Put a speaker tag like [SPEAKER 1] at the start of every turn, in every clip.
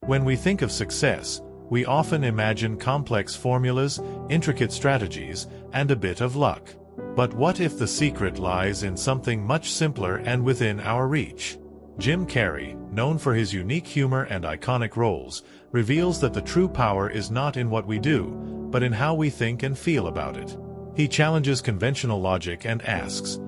[SPEAKER 1] When we think of success, we often imagine complex formulas, intricate strategies, and a bit of luck. But what if the secret lies in something much simpler and within our reach? Jim Carrey, known for his unique humor and iconic roles, reveals that the true power is not in what we do, but in how we think and feel about it. He challenges conventional logic and asks,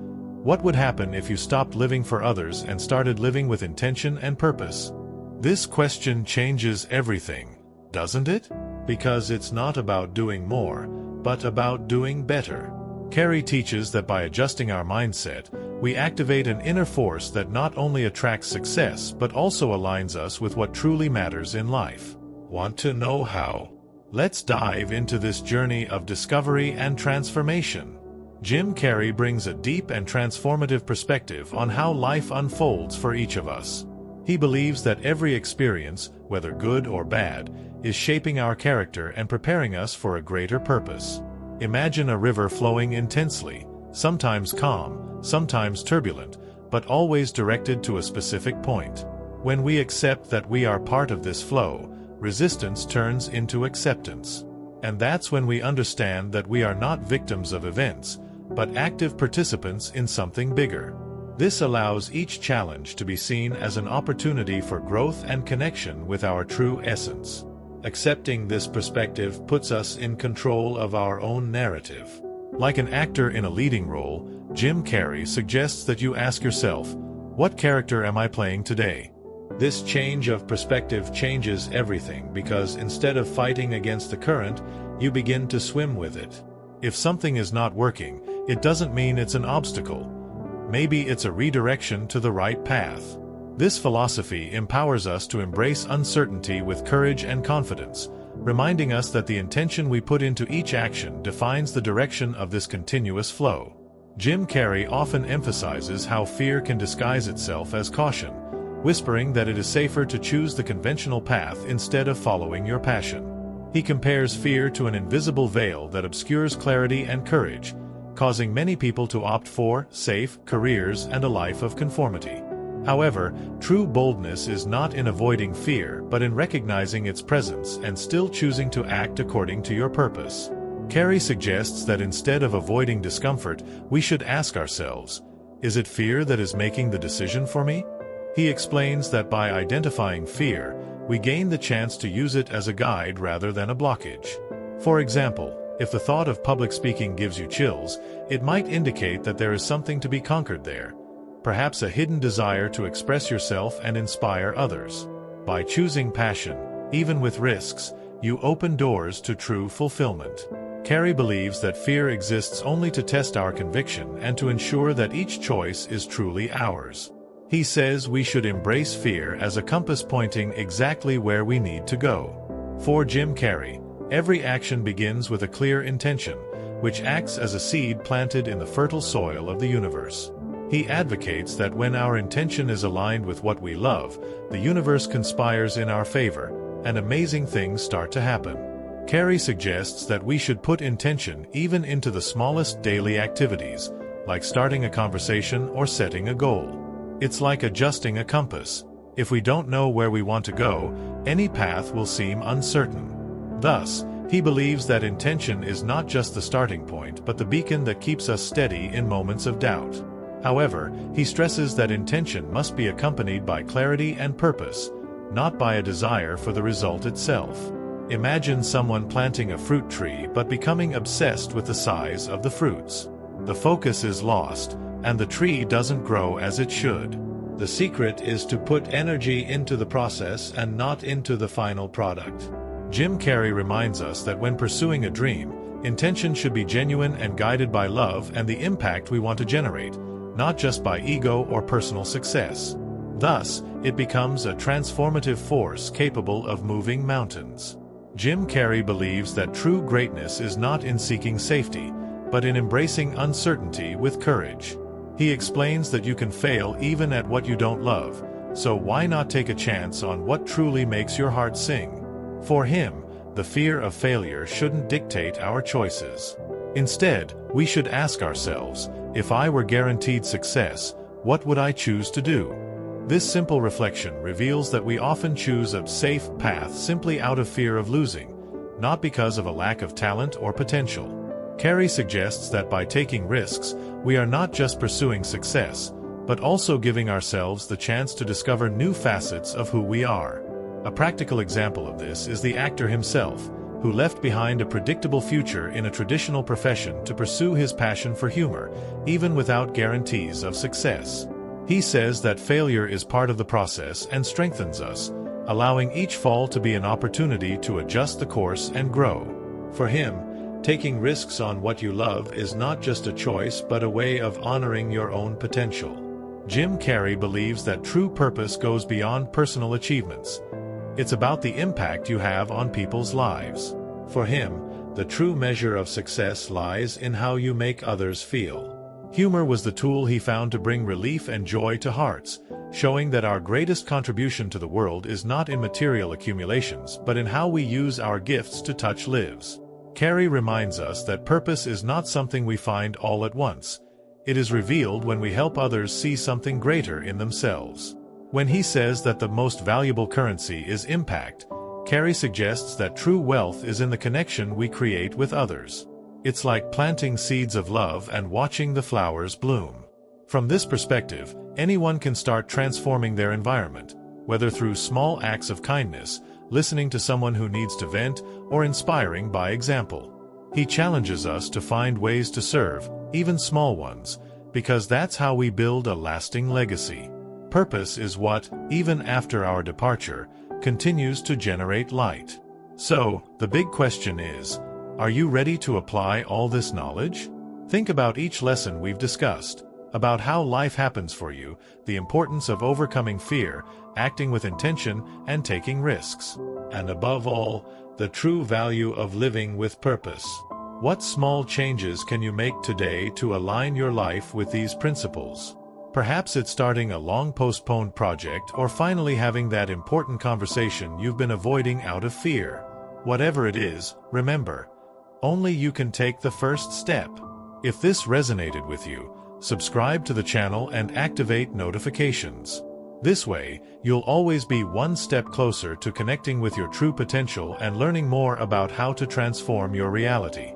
[SPEAKER 1] what would happen if you stopped living for others and started living with intention and purpose? This question changes everything, doesn't it? Because it's not about doing more, but about doing better. Carrey teaches that by adjusting our mindset, we activate an inner force that not only attracts success but also aligns us with what truly matters in life. Want to know how? Let's dive into this journey of discovery and transformation. Jim Carrey brings a deep and transformative perspective on how life unfolds for each of us. He believes that every experience, whether good or bad, is shaping our character and preparing us for a greater purpose. Imagine a river flowing intensely, sometimes calm, sometimes turbulent, but always directed to a specific point. When we accept that we are part of this flow, resistance turns into acceptance. And that's when we understand that we are not victims of events, but active participants in something bigger. This allows each challenge to be seen as an opportunity for growth and connection with our true essence. Accepting this perspective puts us in control of our own narrative. Like an actor in a leading role, Jim Carrey suggests that you ask yourself, what character am I playing today? This change of perspective changes everything because instead of fighting against the current, you begin to swim with it. If something is not working, it doesn't mean it's an obstacle. Maybe it's a redirection to the right path. This philosophy empowers us to embrace uncertainty with courage and confidence, reminding us that the intention we put into each action defines the direction of this continuous flow. Jim Carrey often emphasizes how fear can disguise itself as caution, whispering that it is safer to choose the conventional path instead of following your passion. He compares fear to an invisible veil that obscures clarity and courage, causing many people to opt for safe careers and a life of conformity. However, true boldness is not in avoiding fear but in recognizing its presence and still choosing to act according to your purpose. Carrey suggests that instead of avoiding discomfort, we should ask ourselves, is it fear that is making the decision for me? He explains that by identifying fear, we gain the chance to use it as a guide rather than a blockage. For example, if the thought of public speaking gives you chills, it might indicate that there is something to be conquered there. Perhaps a hidden desire to express yourself and inspire others. By choosing passion, even with risks, you open doors to true fulfillment. Carrey believes that fear exists only to test our conviction and to ensure that each choice is truly ours. He says we should embrace fear as a compass pointing exactly where we need to go. For Jim Carrey, every action begins with a clear intention, which acts as a seed planted in the fertile soil of the universe. He advocates that when our intention is aligned with what we love, the universe conspires in our favor, and amazing things start to happen. Carrey suggests that we should put intention even into the smallest daily activities, like starting a conversation or setting a goal. It's like adjusting a compass. If we don't know where we want to go, any path will seem uncertain. Thus, he believes that intention is not just the starting point but the beacon that keeps us steady in moments of doubt. However, he stresses that intention must be accompanied by clarity and purpose, not by a desire for the result itself. Imagine someone planting a fruit tree but becoming obsessed with the size of the fruits. The focus is lost, and the tree doesn't grow as it should. The secret is to put energy into the process and not into the final product. Jim Carrey reminds us that when pursuing a dream, intention should be genuine and guided by love and the impact we want to generate, not just by ego or personal success. Thus, it becomes a transformative force capable of moving mountains. Jim Carrey believes that true greatness is not in seeking safety, but in embracing uncertainty with courage. He explains that you can fail even at what you don't love, so why not take a chance on what truly makes your heart sing? For him, the fear of failure shouldn't dictate our choices. Instead, we should ask ourselves, if I were guaranteed success, what would I choose to do? This simple reflection reveals that we often choose a safe path simply out of fear of losing, not because of a lack of talent or potential. Carrey suggests that by taking risks, we are not just pursuing success, but also giving ourselves the chance to discover new facets of who we are. A practical example of this is the actor himself, who left behind a predictable future in a traditional profession to pursue his passion for humor, even without guarantees of success. He says that failure is part of the process and strengthens us, allowing each fall to be an opportunity to adjust the course and grow. For him, taking risks on what you love is not just a choice but a way of honoring your own potential. Jim Carrey believes that true purpose goes beyond personal achievements. It's about the impact you have on people's lives. For him, the true measure of success lies in how you make others feel. Humor was the tool he found to bring relief and joy to hearts, showing that our greatest contribution to the world is not in material accumulations but in how we use our gifts to touch lives. Carrey reminds us that purpose is not something we find all at once. It is revealed when we help others see something greater in themselves. When he says that the most valuable currency is impact, Carrey suggests that true wealth is in the connection we create with others. It's like planting seeds of love and watching the flowers bloom. From this perspective, anyone can start transforming their environment, whether through small acts of kindness, listening to someone who needs to vent, or inspiring by example. He challenges us to find ways to serve, even small ones, because that's how we build a lasting legacy. Purpose is what, even after our departure, continues to generate light. So, the big question is, are you ready to apply all this knowledge? Think about each lesson we've discussed, about how life happens for you, the importance of overcoming fear, acting with intention, and taking risks. And above all, the true value of living with purpose. What small changes can you make today to align your life with these principles? Perhaps it's starting a long-postponed project or finally having that important conversation you've been avoiding out of fear. Whatever it is, remember, only you can take the first step. If this resonated with you, subscribe to the channel and activate notifications. This way, you'll always be one step closer to connecting with your true potential and learning more about how to transform your reality.